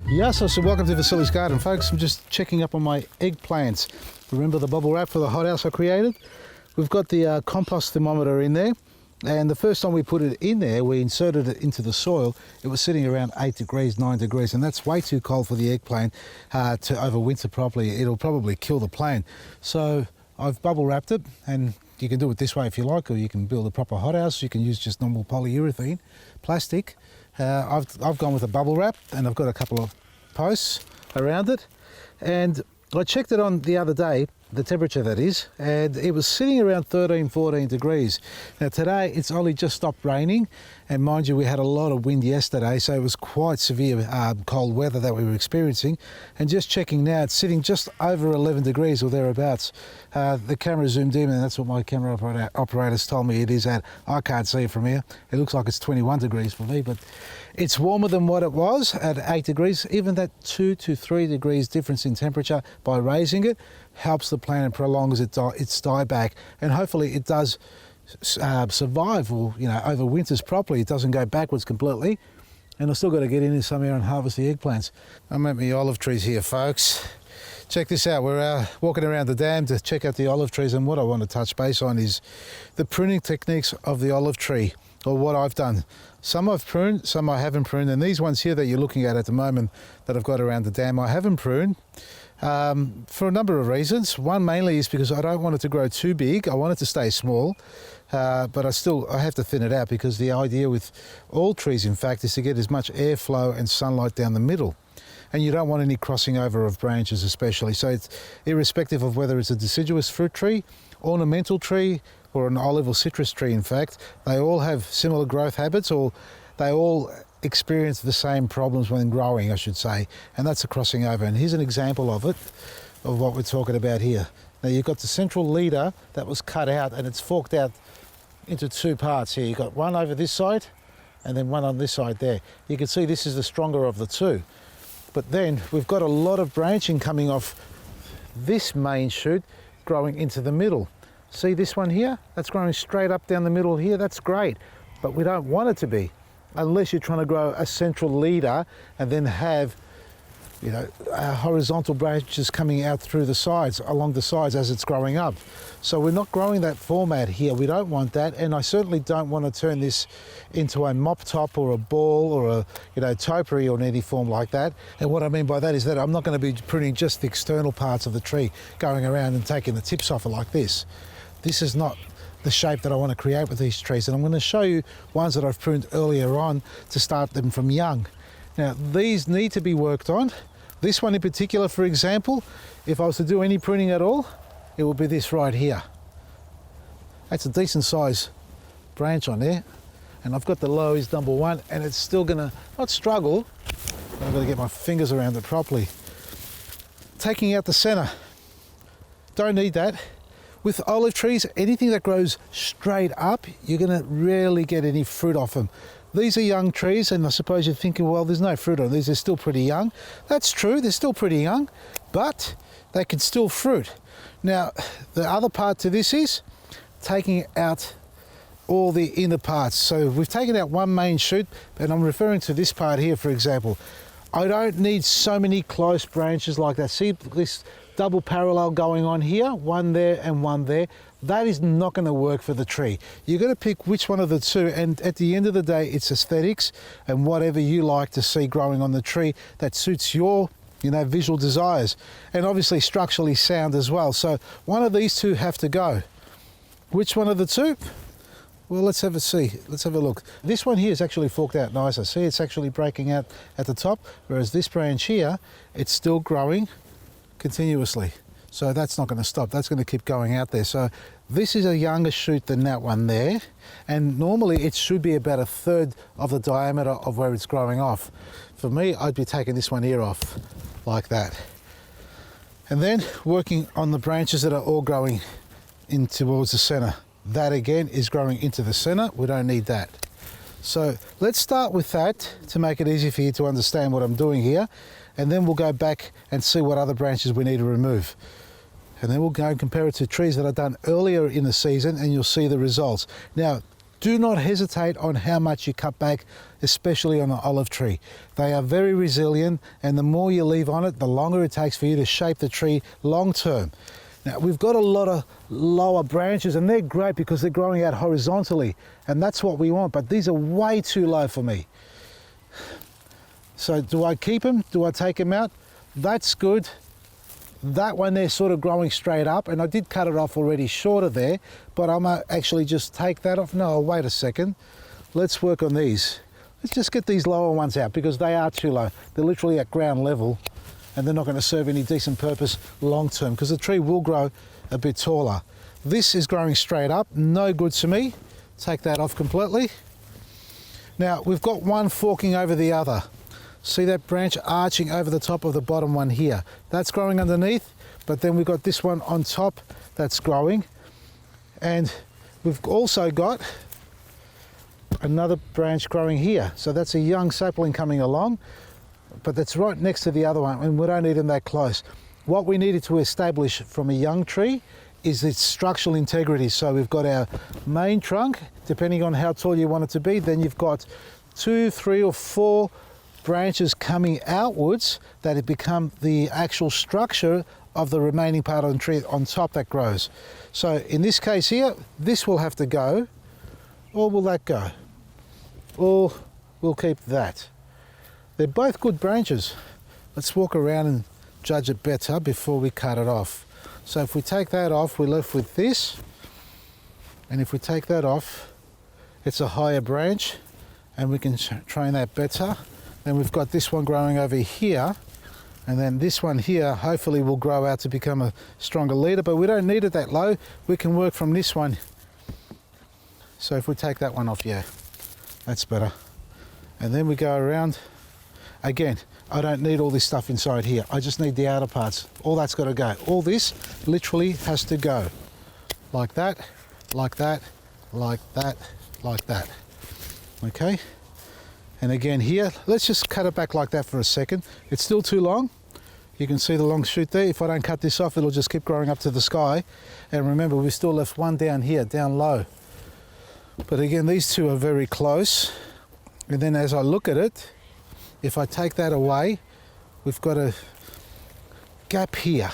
Yes, so welcome to Vasily's garden, folks. I'm just checking up on my eggplants. Remember the bubble wrap for the hothouse I created? We've got the compost thermometer in there, and the first time we put it in there, we inserted it into the soil. It was sitting around 8 degrees, 9 degrees, and that's way too cold for the eggplant to overwinter properly. It'll probably kill the plant. So I've bubble wrapped it, and you can do it this way if you like, or you can build a proper hothouse. You can use just normal polyurethane plastic. I've gone with a bubble wrap, and I've got a couple of posts around it. And I checked it on the other day, the temperature that is, and it was sitting around 13, 14 degrees. Now today it's only just stopped raining, and mind you, we had a lot of wind yesterday, so it was quite severe cold weather that we were experiencing. And just checking now, it's sitting just over 11 degrees or thereabouts. The camera zoomed in, and that's what my camera operators told me it is at. I can't see it from here. It looks like it's 21 degrees for me, but it's warmer than what it was at 8 degrees. Even that 2 to 3 degrees difference in temperature by raising it helps the plant and prolongs its dieback, and hopefully it does survive, or overwinters properly. It doesn't go backwards completely. And I've still got to get in there somehow and harvest the eggplants. I'm at my olive trees here, folks. Check this out. We're walking around the dam to check out the olive trees, and what I want to touch base on is the pruning techniques of the olive tree, or what I've done. Some I've pruned, some I haven't pruned, and these ones here that you're looking at the moment that I've got around the dam, I haven't pruned. For a number of reasons. One mainly is because I don't want it to grow too big. I want it to stay small, but I have to thin it out, because the idea with all trees, in fact, is to get as much airflow and sunlight down the middle. And you don't want any crossing over of branches especially. So it's irrespective of whether it's a deciduous fruit tree, ornamental tree, or an olive or citrus tree, in fact, they all have similar growth habits, or they all experience the same problems when growing, I should say, and that's a crossing over. And here's an example of it, of what we're talking about here. Now you've got the central leader that was cut out, and it's forked out into two parts here. You've got one over this side and then one on this side there. You can see this is the stronger of the two. But then we've got a lot of branching coming off this main shoot growing into the middle. See this one here? That's growing straight up down the middle here. That's great, but we don't want it to be, unless you're trying to grow a central leader and then have horizontal branches coming out through the sides, along the sides as it's growing up. So we're not growing that format here. We don't want that, and I certainly don't want to turn this into a mop top or a ball or a topiary or any form like that. And what I mean by that is that I'm not going to be pruning just the external parts of the tree, going around and taking the tips off it like this. This is not the shape that I want to create with these trees, and I'm going to show you ones that I've pruned earlier on to start them from young. Now these need to be worked on. This one in particular, for example, if I was to do any pruning at all, it would be this right here. That's a decent size branch on there, and I've got the lowies number one, and it's still going to not struggle. I've got to get my fingers around it properly. Taking out the center, don't need that. With olive trees, anything that grows straight up, you're going to rarely get any fruit off them. These are young trees, and I suppose you're thinking, well, there's no fruit on these, they're still pretty young. That's true, they're still pretty young, but they can still fruit. Now, the other part to this is taking out all the inner parts. So we've taken out one main shoot, and I'm referring to this part here, for example. I don't need so many close branches like that. See this double parallel going on here, one there and one there. That is not going to work for the tree. You've got to pick which one of the two, and at the end of the day, it's aesthetics and whatever you like to see growing on the tree that suits your visual desires, and obviously structurally sound as well. So one of these two have to go. Which one of the two? Well, let's have a see. Let's have a look. This one here is actually forked out nicer. See, it's actually breaking out at the top, whereas this branch here, it's still growing continuously. So that's not going to stop. That's going to keep going out there. So this is a younger shoot than that one there. And normally it should be about 1/3 of the diameter of where it's growing off. For me, I'd be taking this one here off like that. And then working on the branches that are all growing in towards the center. That again is growing into the center. We don't need that. So let's start with that to make it easy for you to understand what I'm doing here. And then we'll go back and see what other branches we need to remove. And then we'll go and compare it to trees that I've done earlier in the season, and you'll see the results. Now, Do not hesitate on how much you cut back, especially on an olive tree. They are very resilient, and the more you leave on it, the longer it takes for you to shape the tree long term. Now, we've got a lot of lower branches, and they're great because they're growing out horizontally, and that's what we want, but these are way too low for me. So do I keep them? Do I take them out? That's good. That one there sort of growing straight up, and I did cut it off already shorter there, but I might actually just take that off. No, wait a second. Let's work on these. Let's just get these lower ones out because they are too low. They're literally at ground level, and they're not going to serve any decent purpose long term because the tree will grow a bit taller. This is growing straight up, no good to me. Take that off completely. Now, we've got one forking over the other. See that branch arching over the top of the bottom one here? That's growing underneath, but then we've got this one on top that's growing. And we've also got another branch growing here. So that's a young sapling coming along, but that's right next to the other one, and we don't need them that close. What we needed to establish from a young tree is its structural integrity. So we've got our main trunk, depending on how tall you want it to be, then you've got 2, 3 or 4 branches coming outwards that have become the actual structure of the remaining part of the tree on top that grows. So in this case here, this will have to go, or will that go? Or we'll keep that. They're both good branches. Let's walk around and judge it better before we cut it off. So if we take that off, we're left with this. And if we take that off, it's a higher branch, and we can train that better. Then we've got this one growing over here, and then this one here hopefully will grow out to become a stronger leader, but we don't need it that low. We can work from this one. So if we take that one off, yeah, that's better. And then we go around. Again, I don't need all this stuff inside here. I just need the outer parts. All that's got to go. All this literally has to go. Like that, like that, like that, like that. Okay? And again here, let's just cut it back like that for a second. It's still too long. You can see the long shoot there. If I don't cut this off, it'll just keep growing up to the sky. And remember, we still left one down here, down low. But again, these two are very close. And then as I look at it, if I take that away, we've got a gap here.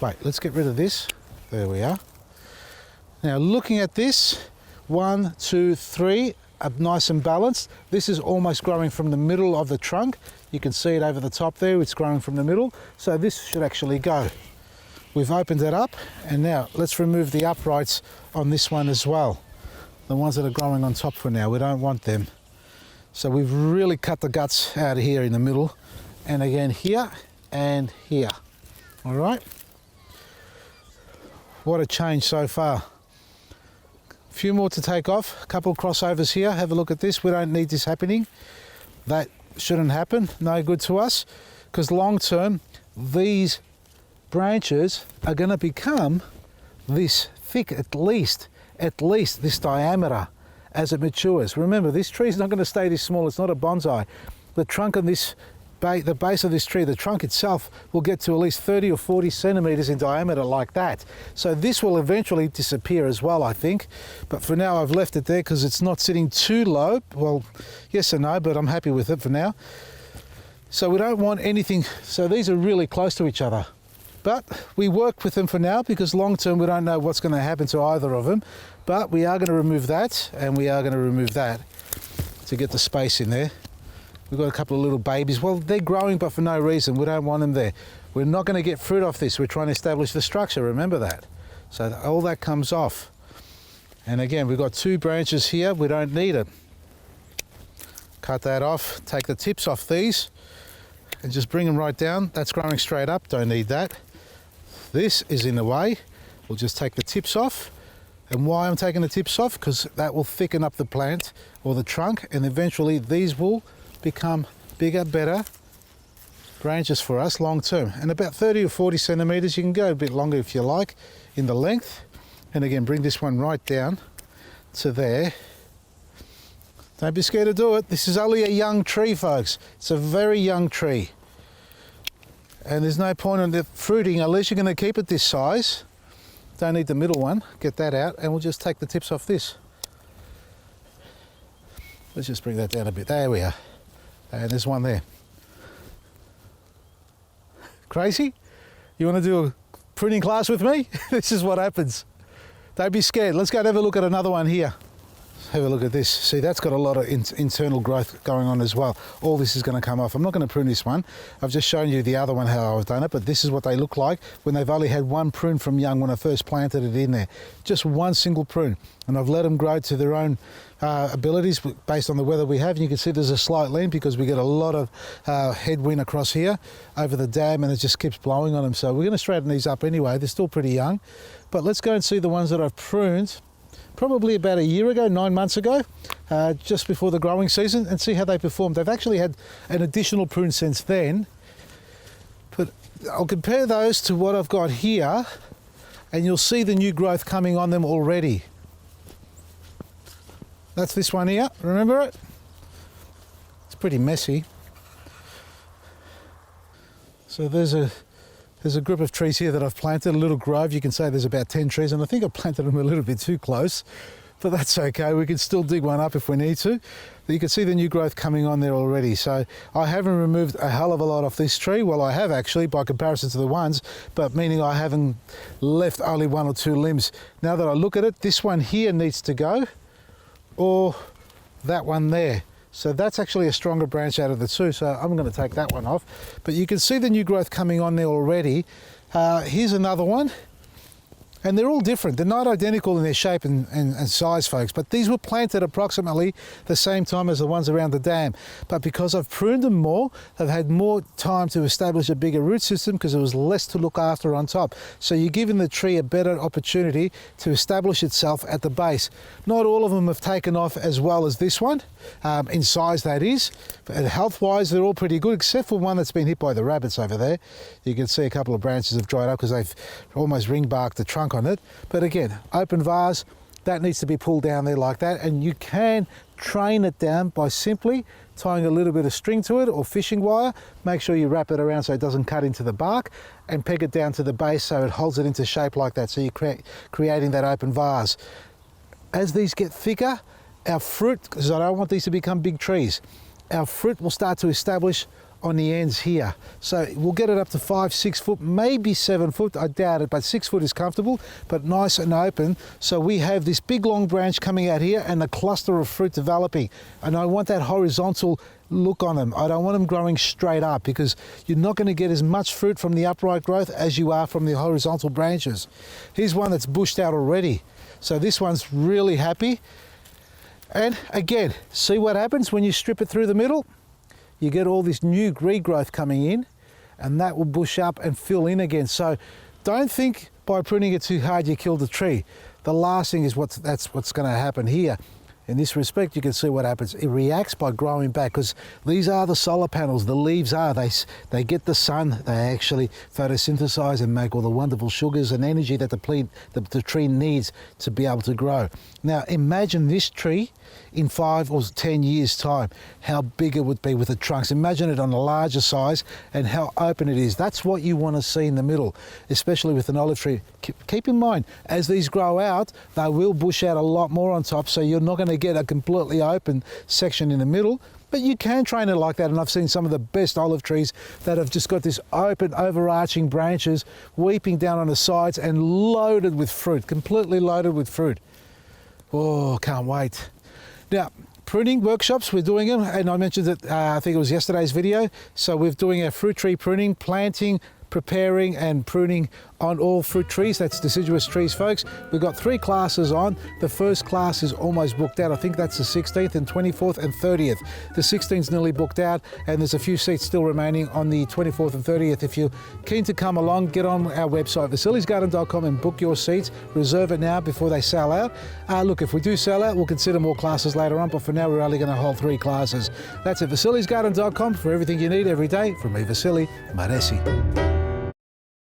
Wait, let's get rid of this. There we are. Now looking at this, 1, 2, 3, up nice and balanced. This is almost growing from the middle of the trunk. You can see it over the top there, it's growing from the middle. So this should actually go. We've opened it up, and now let's remove the uprights on this one as well. The ones that are growing on top for now, we don't want them. So we've really cut the guts out of here in the middle, and again here and here. All right. What a change so far. A few more to take off, a couple of crossovers here. Have a look at this. We don't need this happening. That shouldn't happen. No good to us, because long term these branches are going to become this thick, at least this diameter as it matures. Remember, this tree is not going to stay this small. It's not a bonsai. The trunk on this the base of this tree, the trunk itself, will get to at least 30 or 40 centimeters in diameter like that. So this will eventually disappear as well, I think. But for now, I've left it there because it's not sitting too low. Well, yes and no, but I'm happy with it for now. So we don't want anything. So these are really close to each other. But we work with them for now because long term we don't know what's going to happen to either of them. But we are going to remove that, and we are going to remove that to get the space in there. We've got a couple of little babies. Well, they're growing, but for no reason. We don't want them there. We're not going to get fruit off this. We're trying to establish the structure. Remember that. So all that comes off. And again, we've got 2 branches here. We don't need it. Cut that off. Take the tips off these and just bring them right down. That's growing straight up. Don't need that. This is in the way. We'll just take the tips off. And why I'm taking the tips off? Because that will thicken up the plant or the trunk, and eventually these will become bigger, better branches for us long term. And about 30 or 40 centimeters, you can go a bit longer if you like in the length. And again, bring this one right down to there. Don't be scared to do it. This is only a young tree, folks. It's a very young tree. And there's no point in the fruiting unless you're going to keep it this size. Don't need the middle one. Get that out, and we'll just take the tips off this. Let's just bring that down a bit. There we are. And there's one there. Crazy? You want to do a pruning class with me? This is what happens. Don't be scared. Let's go and have a look at another one here. Have a look at this. See, that's got a lot of internal growth going on as well. All this is going to come off. I'm not going to prune this one. I've just shown you the other one how I've done it, but this is what they look like when they've only had one prune from young when I first planted it in there. Just one single prune. And I've let them grow to their own abilities based on the weather we have. And you can see there's a slight lean because we get a lot of headwind across here over the dam, and it just keeps blowing on them. So we're going to straighten these up anyway. They're still pretty young. But let's go and see the ones that I've pruned probably about a year ago, 9 months ago, just before the growing season, and see how they performed. They've actually had an additional prune since then, but I'll compare those to what I've got here, and you'll see the new growth coming on them already. That's this one here, remember it? It's pretty messy. So there's a group of trees here that I've planted, a little grove. You can say there's about 10 trees, and I think I planted them a little bit too close, but that's okay. We can still dig one up if we need to. But you can see the new growth coming on there already. So I haven't removed a hell of a lot off this tree. Well, I have actually by comparison to the ones, but meaning I haven't left only 1 or 2 limbs. Now that I look at it, this one here needs to go, or that one there. So that's actually a stronger branch out of the two, so I'm going to take that one off. But you can see the new growth coming on there already. Here's another one. And they're all different. They're not identical in their shape and size, folks, but these were planted approximately the same time as the ones around the dam. But because I've pruned them more, they've had more time to establish a bigger root system because there was less to look after on top. So you're giving the tree a better opportunity to establish itself at the base. Not all of them have taken off as well as this one, in size that is. But health-wise, they're all pretty good, except for one that's been hit by the rabbits over there. You can see a couple of branches have dried up because they've almost ring-barked the trunk on it. But again, open vase, that needs to be pulled down there like that, and you can train it down by simply tying a little bit of string to it or fishing wire. Make sure you wrap it around so it doesn't cut into the bark, and peg it down to the base so it holds it into shape like that, so you're creating that open vase. As these get thicker, our fruit, because I don't want these to become big trees, our fruit will start to establish on the ends here. So we'll get it up to 5, 6 foot, maybe 7 foot, I doubt it, but 6 foot is comfortable, but nice and open. So we have this big long branch coming out here and a cluster of fruit developing. And I want that horizontal look on them. I don't want them growing straight up because you're not going to get as much fruit from the upright growth as you are from the horizontal branches. Here's one that's bushed out already. So this one's really happy. And again, see what happens when you strip it through the middle? You get all this new regrowth coming in, and that will bush up and fill in again. So don't think by pruning it too hard you kill the tree. The last thing is that's what's going to happen here. In this respect, you can see what happens. It reacts by growing back because these are the solar panels. The leaves are, they get the sun, they actually photosynthesize and make all the wonderful sugars and energy that the tree needs to be able to grow. Now imagine this tree in 5 or 10 years time, how big it would be with the trunks. Imagine it on a larger size and how open it is. That's what you want to see in the middle, especially with an olive tree. Keep in mind, as these grow out, they will bush out a lot more on top, so you're not going to get a completely open section in the middle, but you can train it like that. And I've seen some of the best olive trees that have just got this open, overarching branches weeping down on the sides and loaded with fruit, completely loaded with fruit. Oh, can't wait. Now, pruning workshops, we're doing them, and I mentioned that I think it was yesterday's video. So we're doing our fruit tree pruning, planting, preparing and pruning on all fruit trees. That's deciduous trees, folks. We've got 3 classes on. The first class is almost booked out. I think that's the 16th and 24th and 30th. The 16th nearly booked out, and there's a few seats still remaining on the 24th and 30th. If you're keen to come along, get on our website, vasili'sgarden.com, and book your seats. Reserve it now before they sell out. Look, if we do sell out, we'll consider more classes later on, but for now, we're only going to hold 3 classes. That's at vasili'sgarden.com for everything you need every day. From me, Vasili Maresi.